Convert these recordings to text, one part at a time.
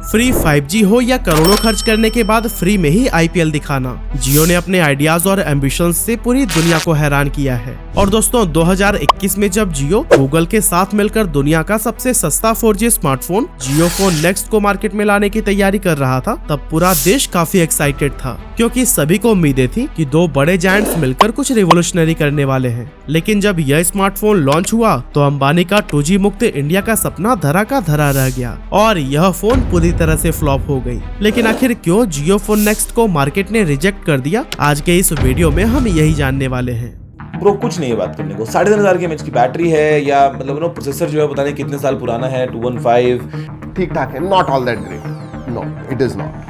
Free 5G हो या करोड़ों खर्च करने के बाद फ्री में ही IPL दिखाना, जियो ने अपने आइडियाज और एम्बिशंस से पूरी दुनिया को हैरान किया है। और दोस्तों 2021 में जब जियो गूगल के साथ मिलकर दुनिया का सबसे सस्ता 4G स्मार्टफोन जियो फोन नेक्स्ट को मार्केट में लाने की तैयारी कर रहा था, तब पूरा देश काफी एक्साइटेड था, क्योंकि सभी को उम्मीदें थी कि दो बड़े जायंट्स मिलकर कुछ रिवोल्यूशनरी करने वाले हैं। लेकिन जब यह स्मार्टफोन लॉन्च हुआ तो अंबानी का 2G मुक्त इंडिया का सपना धरा का धरा रह गया और यह फोन पूरी तरह से फ्लॉप हो गई। लेकिन आखिर क्यों जियो फोन नेक्स्ट को मार्केट ने रिजेक्ट कर दिया, आज के इस वीडियो में हम यही जानने वाले हैं। ब्रो कुछ नहीं है बात करने को, 3500 की mAh की बैटरी है या मतलब प्रोसेसर जो है पता नहीं कितने साल पुराना है, 215 ठीक ठाक है, not all that great, no it is not.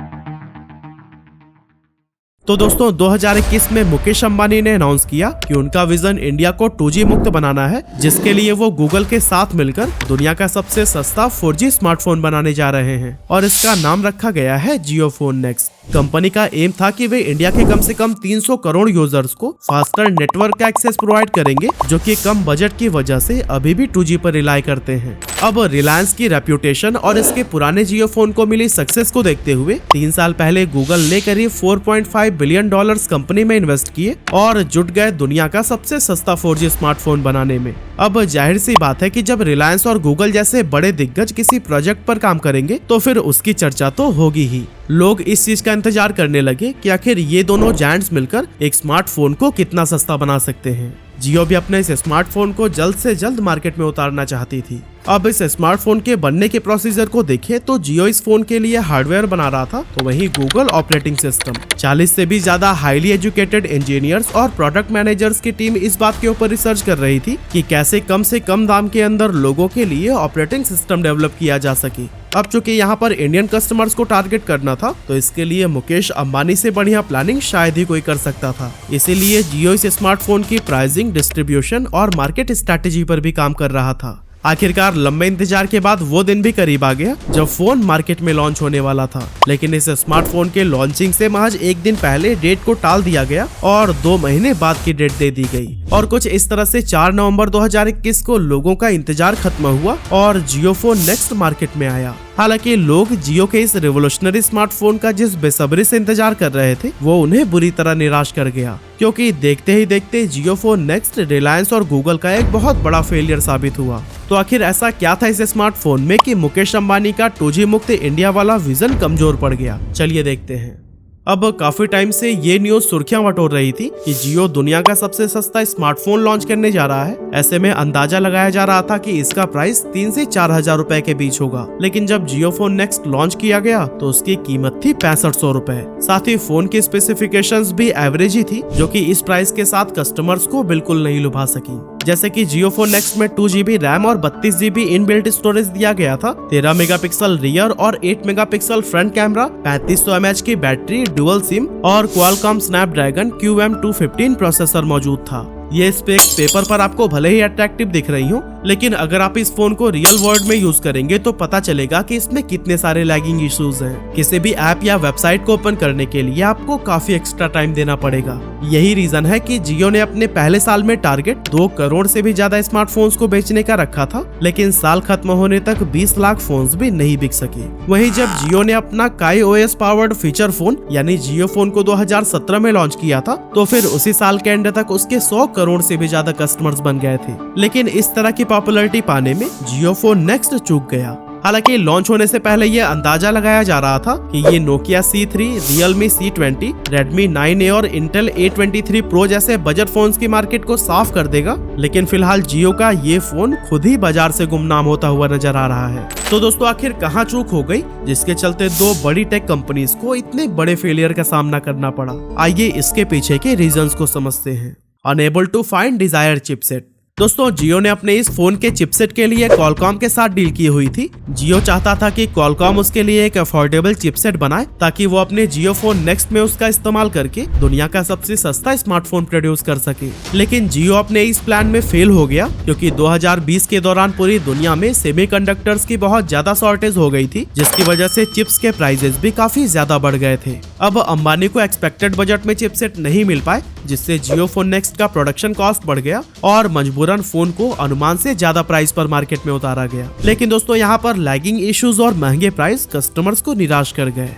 तो दोस्तों 2021 में मुकेश अंबानी ने अनाउंस किया कि उनका विजन इंडिया को 2G मुक्त बनाना है, जिसके लिए वो गूगल के साथ मिलकर दुनिया का सबसे सस्ता 4G स्मार्टफोन बनाने जा रहे हैं और इसका नाम रखा गया है जियो फोन नेक्स्ट। कंपनी का एम था कि वे इंडिया के कम से कम 300 करोड़ यूजर्स को फास्टर नेटवर्क एक्सेस प्रोवाइड करेंगे, जो कि कम बजट की वजह से अभी भी 2G पर रिलाई करते हैं। अब रिलायंस की रेप्यूटेशन और इसके पुराने जियो फोन को मिली सक्सेस को देखते हुए 3 साल पहले गूगल ने करीब $4.5 बिलियन कंपनी में इन्वेस्ट किए और जुट गए दुनिया का सबसे सस्ता 4G स्मार्टफोन बनाने में। अब जाहिर सी बात है कि जब रिलायंस और गूगल जैसे बड़े दिग्गज किसी प्रोजेक्ट पर काम करेंगे तो फिर उसकी चर्चा तो होगी ही। लोग इस चीज का इंतजार करने लगे कि आखिर ये दोनों जायंट्स मिलकर एक स्मार्टफोन को कितना सस्ता बना सकते हैं। जियो भी अपने इस स्मार्टफोन को जल्द से जल्द मार्केट में उतारना चाहती थी। अब इस स्मार्टफोन के बनने के प्रोसीजर को देखें तो जियो इस फोन के लिए हार्डवेयर बना रहा था, तो वहीं गूगल ऑपरेटिंग सिस्टम। 40 से भी ज्यादा हाईली एजुकेटेड इंजीनियर्स और प्रोडक्ट मैनेजर्स की टीम इस बात के ऊपर रिसर्च कर रही थी कि कैसे कम से कम दाम के अंदर लोगों के लिए ऑपरेटिंग सिस्टम डेवलप किया जा सके। अब चूंकि यहाँ पर इंडियन कस्टमर्स को टारगेट करना था, तो इसके लिए मुकेश अंबानी से बढ़िया प्लानिंग शायद ही कोई कर सकता था। इसीलिए जियो इस स्मार्टफोन की प्राइसिंग, डिस्ट्रीब्यूशन और मार्केट स्ट्रैटेजी पर भी काम कर रहा था। आखिरकार लंबे इंतजार के बाद वो दिन भी करीब आ गया जब फोन मार्केट में लॉन्च होने वाला था, लेकिन इस स्मार्टफोन के लॉन्चिंग से महज एक दिन पहले डेट को टाल दिया गया और 2 महीने बाद की डेट दे दी गई। और कुछ इस तरह से 4 नवंबर 2021 को लोगों का इंतजार खत्म हुआ और जियो फोन नेक्स्ट मार्केट में आया। हालांकि लोग जियो के इस रिवोल्यूशनरी स्मार्टफोन का जिस बेसब्री से इंतजार कर रहे थे, वो उन्हें बुरी तरह निराश कर गया, क्योंकि देखते ही देखते जियो फोन नेक्स्ट रिलायंस और गूगल का एक बहुत बड़ा फेलियर साबित हुआ। तो आखिर ऐसा क्या था इस स्मार्टफोन में कि मुकेश अंबानी का 2G मुक्त इंडिया वाला विजन कमजोर पड़ गया? चलिए देखते हैं। अब काफी टाइम से ये न्यूज सुर्खियां बटोर रही थी कि जियो दुनिया का सबसे सस्ता स्मार्टफोन लॉन्च करने जा रहा है। ऐसे में अंदाजा लगाया जा रहा था कि इसका प्राइस 3 से 4 हजार रुपए के बीच होगा। लेकिन जब जियो फोन नेक्स्ट लॉन्च किया गया तो उसकी कीमत थी 6500 रुपए। साथ ही फोन की स्पेसिफिकेशंस भी एवरेज ही थी, जो कि इस प्राइस के साथ कस्टमर्स को बिल्कुल नहीं लुभा सकी। जैसे कि जियो फोन नेक्स्ट में 2GB रैम और 32GB इनबिल्ट स्टोरेज दिया गया था, 13 मेगापिक्सल रियर और 8 मेगापिक्सल फ्रंट कैमरा, 3500 mAh की बैटरी, डुअल सिम और क्वालकॉम स्नैपड्रैगन QM215 प्रोसेसर मौजूद था। ये स्पेक्स पेपर पर आपको भले ही अट्रैक्टिव दिख रही हो, लेकिन अगर आप इस फोन को रियल वर्ल्ड में यूज करेंगे तो पता चलेगा कि इसमें कितने सारे लैगिंग इश्यूज हैं। किसी भी ऐप या वेबसाइट को ओपन करने के लिए आपको काफी एक्स्ट्रा टाइम देना पड़ेगा। यही रीजन है कि जियो ने अपने पहले साल में टारगेट 2 करोड़ से भी ज्यादा स्मार्टफोन्स को बेचने का रखा था, लेकिन साल खत्म होने तक 20 लाख फोन्स भी नहीं बिक सके। वहीं जब जियो ने अपना काई OS पावर्ड फीचर फोन यानी जियो फोन को 2017 में लॉन्च किया था, तो फिर उसी साल के एंड तक उसके 100 करोड़ से भी ज्यादा कस्टमर्स बन गए थे। लेकिन इस तरह की पॉपुलैरिटी पाने में जियो फोन नेक्स्ट चूक गया। हालांकि लॉन्च होने से पहले ये अंदाजा लगाया जा रहा था कि ये Nokia C3, Realme C20, Redmi 9A और Intel A23 Pro जैसे बजट फोन्स की मार्केट को साफ कर देगा, लेकिन फिलहाल जियो का ये फोन खुद ही बाजार से गुमनाम होता हुआ नजर आ रहा है। तो दोस्तों आखिर कहाँ चूक हो गई जिसके चलते 2 बड़ी टेक कंपनीज को इतने बड़े फेलियर का सामना करना पड़ा? आइए इसके पीछे के रीजंस को समझते हैं। Unable to find desired chipset. दोस्तों जियो ने अपने इस फोन के चिपसेट के लिए क्वालकॉम के साथ डील की हुई थी। जियो चाहता था कि क्वालकॉम उसके लिए एक अफोर्डेबल चिपसेट बनाए ताकि वो अपने जियो फोन नेक्स्ट में उसका इस्तेमाल करके दुनिया का सबसे सस्ता स्मार्टफोन प्रोड्यूस कर सके। लेकिन जियो अपने इस प्लान में फेल हो गया, क्योंकि 2020 के दौरान पूरी दुनिया में सेमीकंडक्टर्स की बहुत ज्यादा शॉर्टेज हो गई थी, जिसकी वजह से चिप्स के प्राइसेस भी काफी ज्यादा बढ़ गए थे। अब अंबानी को एक्सपेक्टेड बजट में चिपसेट नहीं मिल पाए, जिससे जियो फोन नेक्स्ट का प्रोडक्शन कॉस्ट बढ़ गया और मजबूरन मजबूरन फोन को अनुमान से ज्यादा प्राइस पर मार्केट में उतारा गया। लेकिन दोस्तों यहाँ पर लैगिंग इश्यूज और महंगे प्राइस कस्टमर्स को निराश कर गए।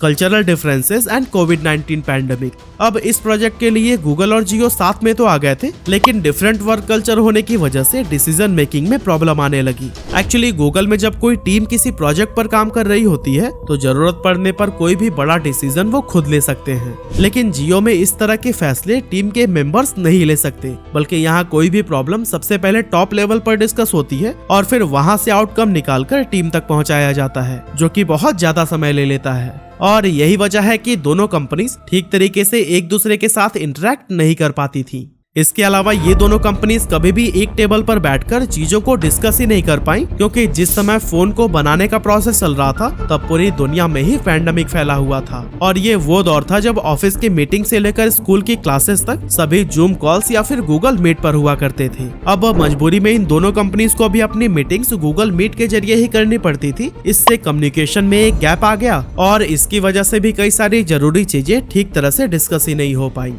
Cultural differences and covid pandemic. अब इस प्रोजेक्ट के लिए गूगल और जियो साथ में तो आ गए थे, लेकिन डिफरेंट वर्क कल्चर होने की वजह से डिसीजन मेकिंग में प्रॉब्लम आने लगी। एक्चुअली गूगल में जब कोई टीम किसी प्रोजेक्ट पर काम कर रही होती है तो जरूरत पड़ने पर कोई भी बड़ा डिसीजन वो खुद ले सकते हैं, लेकिन जियो में इस तरह के फैसले टीम के मेंबर्स नहीं ले सकते, बल्कि यहाँ कोई भी प्रॉब्लम सबसे पहले टॉप लेवल पर डिस्कस होती है और फिर वहाँ से आउटकम निकालकर टीम तक पहुँचाया जाता है, जो कि बहुत ज्यादा समय ले लेता है। और यही वजह है कि दोनों कंपनीज ठीक तरीके से एक दूसरे के साथ इंटरेक्ट नहीं कर पाती थी। इसके अलावा ये दोनों कंपनीज कभी भी एक टेबल पर बैठकर चीजों को डिस्कस ही नहीं कर पाई, क्योंकि जिस समय फोन को बनाने का प्रोसेस चल रहा था तब पूरी दुनिया में ही पैंडेमिक फैला हुआ था और ये वो दौर था जब ऑफिस की मीटिंग से लेकर स्कूल की क्लासेस तक सभी जूम कॉल्स या फिर गूगल मीट पर हुआ करते थे। अब मजबूरी में इन दोनों कंपनीज को भी अपनी मीटिंग्स गूगल मीट के जरिए ही करनी पड़ती थी। इससे कम्युनिकेशन में एक गैप आ गया और इसकी वजह से भी कई सारी जरूरी चीजें ठीक तरह से डिस्कस ही नहीं हो पाई।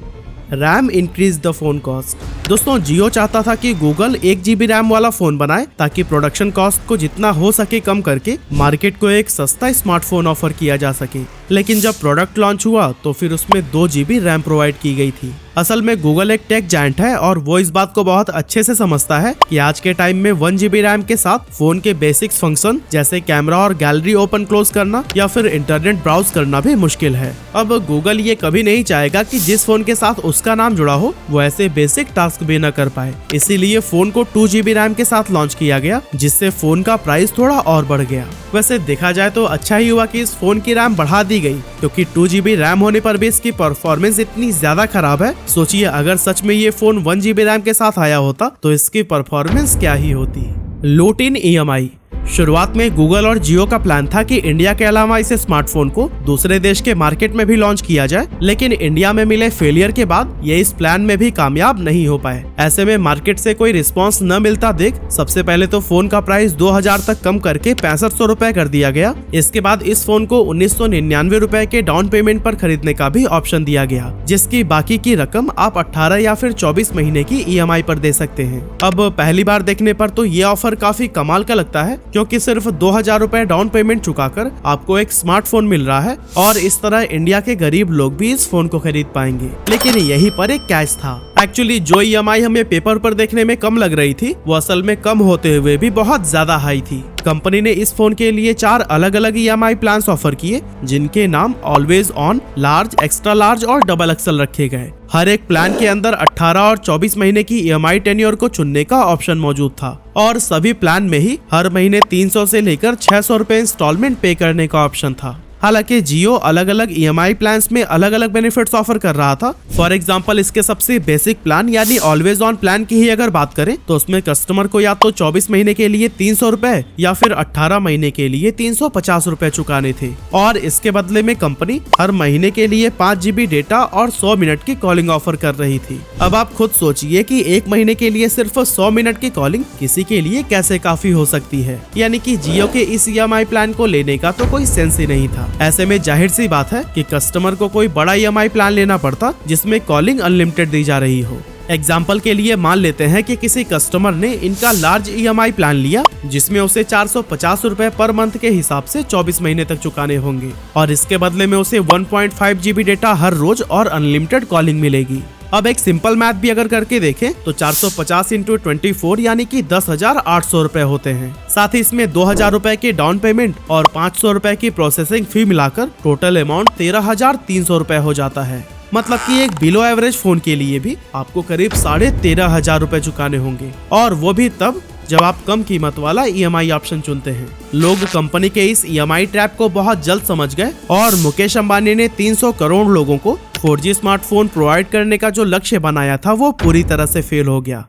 RAM increase the phone cost. दोस्तों जियो चाहता था कि गूगल 1 GB रैम वाला फोन बनाए ताकि प्रोडक्शन कॉस्ट को जितना हो सके कम करके मार्केट को एक सस्ता स्मार्टफोन ऑफर किया जा सके, लेकिन जब प्रोडक्ट लॉन्च हुआ तो फिर उसमें 2 GB रैम प्रोवाइड की गई थी। असल में गूगल एक टेक जायंट है और वो इस बात को बहुत अच्छे से समझता है कि आज के टाइम में 1 GB रैम के साथ फोन के बेसिक्स फंक्शन जैसे कैमरा और गैलरी ओपन क्लोज करना या फिर इंटरनेट ब्राउज करना भी मुश्किल है। अब गूगल ये कभी नहीं चाहेगा कि जिस फोन के साथ उसका नाम जुड़ा हो वो ऐसे बेसिक टास्क भी न कर पाए, इसीलिए फोन को 2 GB रैम के साथ लॉन्च किया गया, जिससे फोन का प्राइस थोड़ा और बढ़ गया। वैसे देखा जाए तो अच्छा ही हुआ कि इस फोन की रैम बढ़ा दी गई, क्योंकि 2 GB रैम होने पर भी इसकी परफॉर्मेंस इतनी ज्यादा खराब है। सोचिए अगर सच में ये फोन 1 GB रैम के साथ आया होता तो इसकी परफॉर्मेंस क्या ही होती। लूट इन EMI। शुरुआत में गूगल और जियो का प्लान था कि इंडिया के अलावा इस स्मार्टफोन को दूसरे देश के मार्केट में भी लॉन्च किया जाए, लेकिन इंडिया में मिले फेलियर के बाद ये इस प्लान में भी कामयाब नहीं हो पाए। ऐसे में मार्केट से कोई रिस्पांस न मिलता देख सबसे पहले तो फोन का प्राइस 2000 तक कम करके 6500 रुपए कर दिया गया। इसके बाद इस फोन को 1999 रुपए के डाउन पेमेंट पर खरीदने का भी ऑप्शन दिया गया, जिसकी बाकी की रकम आप 18 या फिर 24 महीने की EMI पर दे सकते हैं। अब पहली बार देखने पर तो ये ऑफर काफी कमाल का लगता है, क्योंकि सिर्फ 2000 रुपए डाउन पेमेंट चुकाकर आपको एक स्मार्टफोन मिल रहा है और इस तरह इंडिया के गरीब लोग भी इस फोन को खरीद पाएंगे। लेकिन यहीं पर एक कैच था। एक्चुअली जो EMI हमें पेपर पर देखने में कम लग रही थी वो असल में कम होते हुए भी बहुत ज्यादा हाई थी। कंपनी ने इस फोन के लिए 4 अलग अलग EMI प्लान्स ऑफर किए, जिनके नाम always on, large, extra large और डबल XL रखे गए। हर एक प्लान के अंदर 18 और 24 महीने की EMI टेन्योर को चुनने का ऑप्शन मौजूद था और सभी प्लान में ही हर महीने 300 से लेकर 600 रुपए इंस्टॉलमेंट पे करने का ऑप्शन था। हालांकि जियो अलग अलग EMI प्लान्स में अलग अलग बेनिफिट्स ऑफर कर रहा था। फॉर एग्जांपल इसके सबसे बेसिक प्लान यानी ऑलवेज ऑन प्लान की ही अगर बात करें तो उसमें कस्टमर को या तो 24 महीने के लिए 300 रुपए या फिर 18 महीने के लिए 350 रुपए चुकाने थे और इसके बदले में कंपनी हर महीने के लिए 5 GB डेटा और 100 मिनट की कॉलिंग ऑफर कर रही थी। अब आप खुद सोचिए कि एक महीने के लिए सिर्फ 100 मिनट की कॉलिंग किसी के लिए कैसे काफी हो सकती है, यानी कि जियो के इस EMI प्लान को लेने का तो कोई सेंस ही नहीं था। ऐसे में जाहिर सी बात है कि कस्टमर को कोई बड़ा EMI प्लान लेना पड़ता जिसमें कॉलिंग अनलिमिटेड दी जा रही हो। एग्जाम्पल के लिए मान लेते हैं कि किसी कस्टमर ने इनका लार्ज EMI प्लान लिया, जिसमें उसे 450 रुपए पर मंथ के हिसाब से 24 महीने तक चुकाने होंगे और इसके बदले में उसे 1.5 GB डेटा हर रोज और अनलिमिटेड कॉलिंग मिलेगी। अब एक सिंपल मैथ भी अगर करके देखें तो 450 × 24 यानी कि 10,800 रुपए होते हैं। साथ ही इसमें 2000 रुपए की डाउन पेमेंट और 500 रुपए की प्रोसेसिंग फी मिलाकर टोटल अमाउंट 13,300 रुपए हो जाता है। मतलब कि एक बिलो एवरेज फोन के लिए भी आपको करीब 13,500 रुपए चुकाने होंगे और वो भी तब जब आप कम कीमत वाला EMI ऑप्शन चुनते हैं। लोग कंपनी के इस EMI ट्रैप को बहुत जल्द समझ गए और मुकेश अंबानी ने 300 करोड़ लोगों को 4G स्मार्टफोन प्रोवाइड करने का जो लक्ष्य बनाया था वो पूरी तरह से फेल हो गया।